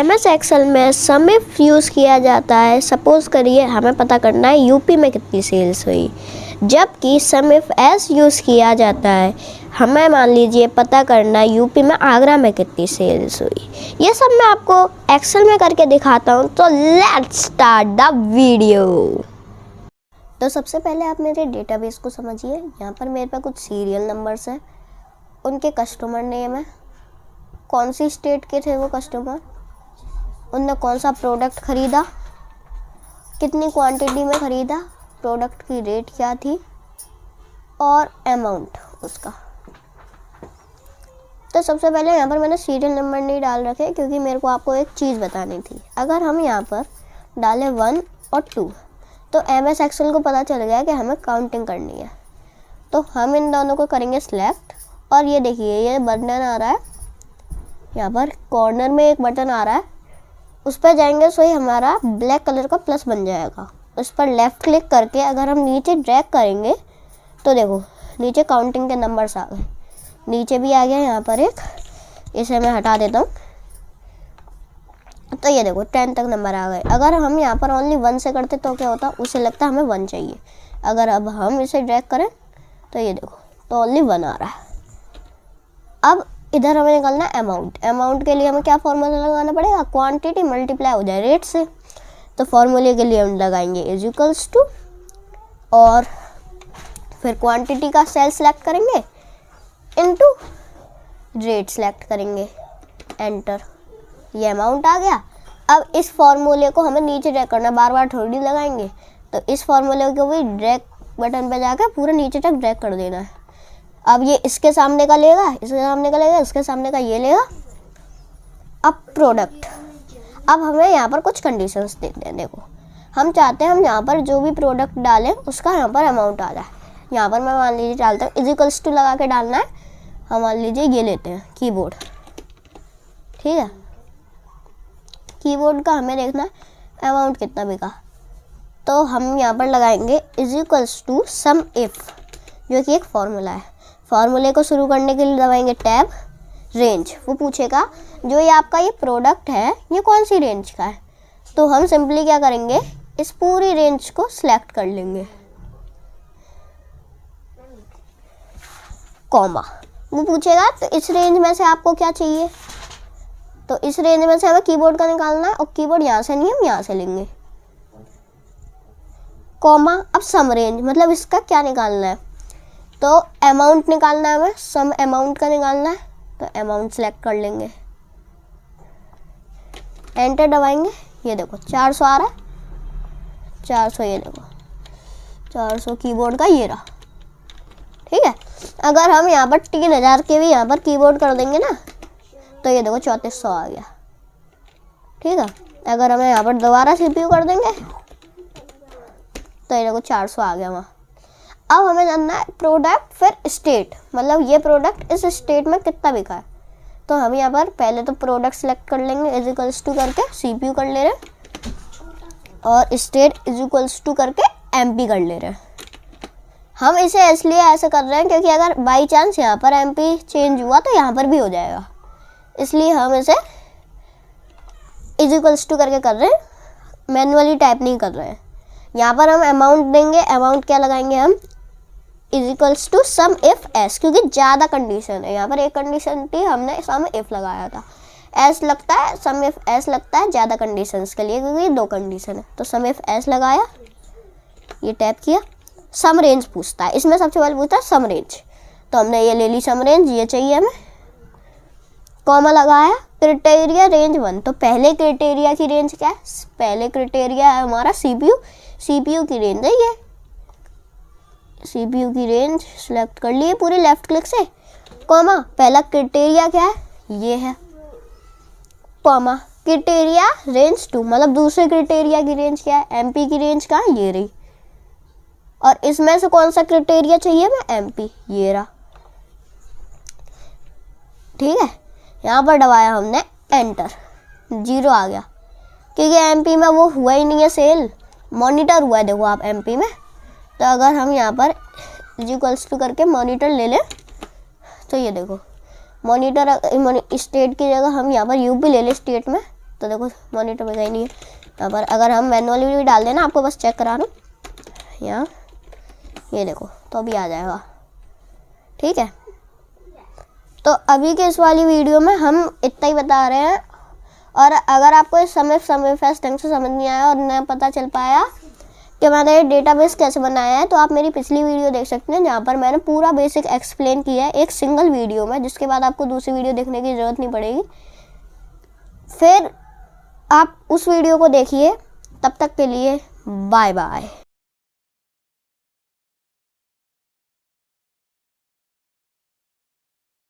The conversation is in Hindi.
MS एक्सेल में सम इफ यूज़ किया जाता है। सपोज़ करिए हमें पता करना है यूपी में कितनी सेल्स हुई, जबकि सम इफ एस यूज़ किया जाता है, हमें मान लीजिए पता करना है यूपी में आगरा में कितनी सेल्स हुई। ये सब मैं आपको एक्सेल में करके दिखाता हूँ। तो लेट्स स्टार्ट द वीडियो। तो सबसे पहले आप मेरे डेटाबेस को समझिए। यहाँ पर मेरे पास कुछ सीरियल नंबर्स हैं, उनके कस्टमर नेम है, कौन सी स्टेट के थे वो कस्टमर, उनने कौन सा प्रोडक्ट ख़रीदा, कितनी क्वांटिटी में ख़रीदा, प्रोडक्ट की रेट क्या थी और अमाउंट उसका। तो सबसे पहले यहाँ पर मैंने सीरियल नंबर नहीं डाल रखे क्योंकि मेरे को आपको एक चीज़ बतानी थी। अगर हम यहाँ पर डालें 1 और 2 तो MS एक्सेल को पता चल गया कि हमें काउंटिंग करनी है। तो हम इन दोनों को करेंगे सिलेक्ट और ये देखिए ये बटन आ रहा है, यहाँ पर कॉर्नर में एक बटन आ रहा है, उस पर जाएंगे सो ही हमारा ब्लैक कलर का प्लस बन जाएगा। उस पर लेफ़्ट क्लिक करके अगर हम नीचे ड्रैग करेंगे तो देखो नीचे काउंटिंग के नंबर्स आ गए, नीचे भी आ गया यहाँ पर एक, इसे मैं हटा देता हूँ। तो ये देखो 10 तक नंबर आ गए। अगर हम यहाँ पर ओनली 1 से करते तो क्या होता, उसे लगता हमें 1 चाहिए। अगर अब हम इसे ड्रैग करें तो ये देखो तो ओनली 1 आ रहा है। अब इधर हमें निकालना है अमाउंट। अमाउंट के लिए हमें क्या फॉर्मूला लगाना पड़ेगा, क्वांटिटी मल्टीप्लाई हो जाए रेट से। तो फॉर्मूले के लिए हम लगाएंगे इज इक्वल्स टू और फिर क्वांटिटी का सेल सेलेक्ट करेंगे इनटू रेट सेलेक्ट करेंगे, एंटर। ये अमाउंट आ गया। अब इस फॉर्मूले को हमें नीचे ड्रैग करना, बार बार थोड़ी लगाएंगे। तो इस फॉर्मूले को भी ड्रैग बटन पे जाकर पूरा नीचे तक ड्रैग कर देना है। अब ये इसके सामने का लेगा, इसके सामने का लेगा, इसके सामने का ये लेगा। अब प्रोडक्ट, अब हमें यहाँ पर कुछ कंडीशंस देखते हैं। देखो हम चाहते हैं हम यहाँ पर जो भी प्रोडक्ट डालें उसका यहाँ पर अमाउंट आ जाए। यहाँ पर मैं मान लीजिए डालता हूँ इज इक्वल्स टू लगा के डालना है। हम मान लीजिए ये लेते हैं कीबोर्ड, ठीक है। कीबोर्ड का हमें देखना है अमाउंट कितना बिका, तो हम यहाँ पर लगाएंगे is equals to sum f, जो कि एक फॉर्मूला है। फार्मूले को शुरू करने के लिए दबाएंगे टैब, रेंज। वो पूछेगा जो ये आपका ये प्रोडक्ट है ये कौन सी रेंज का है। तो हम सिंपली क्या करेंगे, इस पूरी रेंज को सिलेक्ट कर लेंगे, कॉमा। वो पूछेगा तो इस रेंज में से आपको क्या चाहिए, तो इस रेंज में से हमें कीबोर्ड का निकालना है और कीबोर्ड यहाँ से नहीं हम यहाँ से लेंगे, कॉमा। अब सम रेंज मतलब इसका क्या निकालना है, तो अमाउंट निकालना है हमें, सम अमाउंट का निकालना है। तो अमाउंट सेलेक्ट कर लेंगे, एंटर दबाएंगे। ये देखो 400 आ रहा है, 400। ये देखो 400 कीबोर्ड का ये रहा, ठीक है। अगर हम यहाँ पर 3000 के भी यहाँ पर कीबोर्ड कर देंगे ना तो ये देखो 3400 आ गया, ठीक है। अगर हमें यहाँ पर दोबारा CPU कर देंगे तो ये देखो 400 आ गया वहाँ। अब हमें जानना है प्रोडक्ट फिर स्टेट, मतलब ये प्रोडक्ट इस स्टेट में कितना बिका है। तो हम यहाँ पर पहले तो प्रोडक्ट सेलेक्ट कर लेंगे इज इक्वल्स टू करके CPU कर ले रहे हैं और स्टेट इज इक्वल्स टू करके MP कर ले रहे हैं। हम इसे इसलिए ऐसे कर रहे हैं क्योंकि अगर बाई चांस यहाँ पर MP चेंज हुआ तो यहाँ पर भी हो जाएगा, इसलिए हम इसे इज इक्वल्स टू करके कर रहे हैं, मैनुअली टाइप नहीं कर रहे हैं। यहाँ पर हम अमाउंट देंगे, अमाउंट क्या लगाएंगे हम, is equals to sum f s, क्योंकि ज़्यादा कंडीशन है। यहाँ पर एक कंडीशन थी, हमने सम इफ लगाया था, एस लगता है, सम इफ एस लगता है ज़्यादा कंडीशंस के लिए, क्योंकि 2 कंडीशन है। तो सम इफ एस लगाया, ये टैप किया, सम रेंज पूछता है, इसमें सबसे पहले पूछता है सम रेंज। तो हमने ये ले ली सम रेंज, ये चाहिए हमें, कॉमा लगाया, क्राइटेरिया रेंज 1। तो पहले क्राइटेरिया की रेंज क्या है, पहले क्राइटेरिया है हमारा CPU की रेंज है ये, CPU की रेंज सेलेक्ट कर लिए पूरी लेफ्ट क्लिक से, कॉमा। पहला क्राइटेरिया क्या है, ये है, कॉमा। क्राइटेरिया रेंज 2 मतलब दूसरे क्राइटेरिया की रेंज क्या है, MP की रेंज कहाँ, ये रही। और इसमें से कौन सा क्राइटेरिया चाहिए हमें, MP, ये रहा, ठीक है। यहाँ पर दबाया हमने एंटर, 0 आ गया क्योंकि MP में वो हुआ ही नहीं है सेल, मॉनिटर हुआ है। देखो आप MP में, तो अगर हम यहाँ पर इज इक्वल्स टू करके मॉनिटर ले लें तो ये देखो मॉनिटर स्टेट की जगह हम यहाँ पर यूपी ले लें स्टेट में, तो देखो मॉनिटर में कहीं नहीं है यहाँ पर। अगर हम मैनुअली भी डाल देना, आपको बस चेक करा दूँ यहाँ, ये देखो तो अभी आ जाएगा। ठीक है, तो अभी के इस वाली वीडियो में हम इतना ही बता रहे हैं। और अगर आपको इस समय फैस ढंग से समझ नहीं आया और न पता चल पाया कि मैंने डेटाबेस कैसे बनाया है, तो आप मेरी पिछली वीडियो देख सकते हैं जहाँ पर मैंने पूरा बेसिक एक्सप्लेन किया है एक सिंगल वीडियो में, जिसके बाद आपको दूसरी वीडियो देखने की ज़रूरत नहीं पड़ेगी। फिर आप उस वीडियो को देखिए। तब तक के लिए बाय बाय।